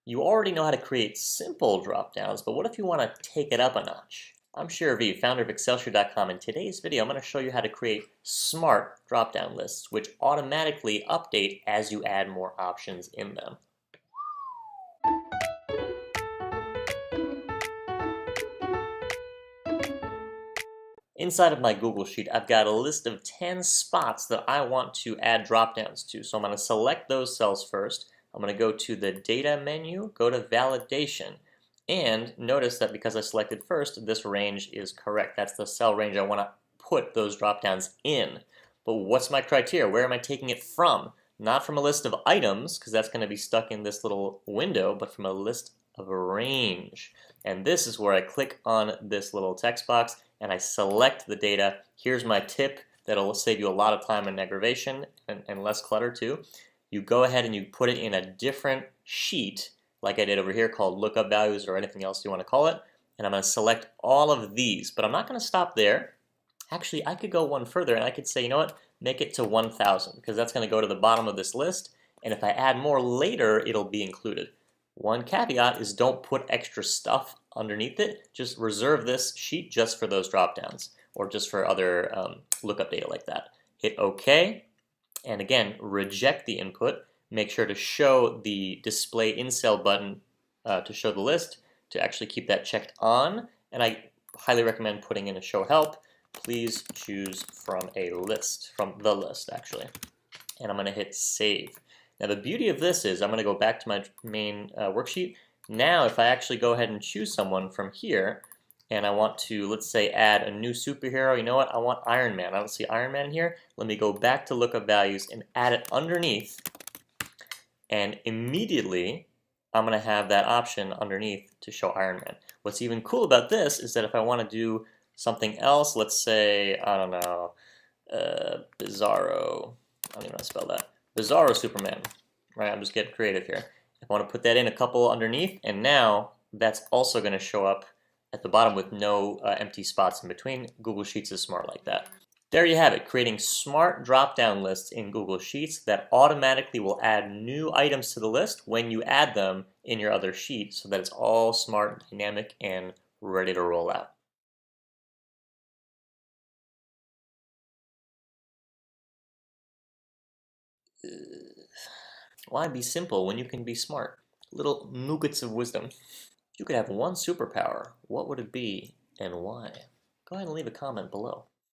You already know how to create simple dropdowns, but what if you want to take it up a notch? I'm Shir V, founder of Excelsior.com. In today's video, I'm going to show you how to create smart dropdown lists, which automatically update as you add more options in them. Inside of my Google Sheet, I've got a list of 10 spots that I want to add dropdowns to. So I'm going to select those cells first. I'm going to go to the Data menu, go to Validation, and notice that because I selected first, this range is correct. That's the cell range I want to put those dropdowns in. But what's my criteria? Where am I taking it from? Not from a list of items, because that's going to be stuck in this little window, but from a list of a range. And this is where I click on this little text box and I select the data. Here's my tip that'll save you a lot of time and aggravation and less clutter too. You go ahead and you put it in a different sheet like I did over here called lookup values or anything else you want to call it. And I'm going to select all of these, but I'm not going to stop there. Actually, I could go one further and I could say, you know what, make it to 1,000 because that's going to go to the bottom of this list. And if I add more later, it'll be included. One caveat is don't put extra stuff underneath it. Just reserve this sheet just for those dropdowns or just for other lookup data like that. Hit OK, and again, reject the input. Make sure to show the display in cell button to show the list, to actually keep that checked on. And I highly recommend putting in a show help. Please choose from a list, from the list actually. And I'm going to hit save. Now the beauty of this is I'm going to go back to my main worksheet. Now if I actually go ahead and choose someone from here and I want to, let's say, add a new superhero, you know what, I want Iron Man. I don't see Iron Man here. Let me go back to lookup values and add it underneath, and immediately I'm going to have that option underneath to show Iron Man. What's even cool about this is that if I want to do something else, let's say, I don't know, Bizarro, I don't even know how to spell that. Bizarro Superman, right? I'm just getting creative here. I want to put that in a couple underneath, and now that's also going to show up at the bottom with no empty spots in between. Google Sheets is smart like that. There you have it, creating smart drop-down lists in Google Sheets that automatically will add new items to the list when you add them in your other sheet so that it's all smart, dynamic, and ready to roll out. Why be simple when you can be smart? Little nuggets of wisdom. If you could have one superpower, what would it be and why? Go ahead and leave a comment below.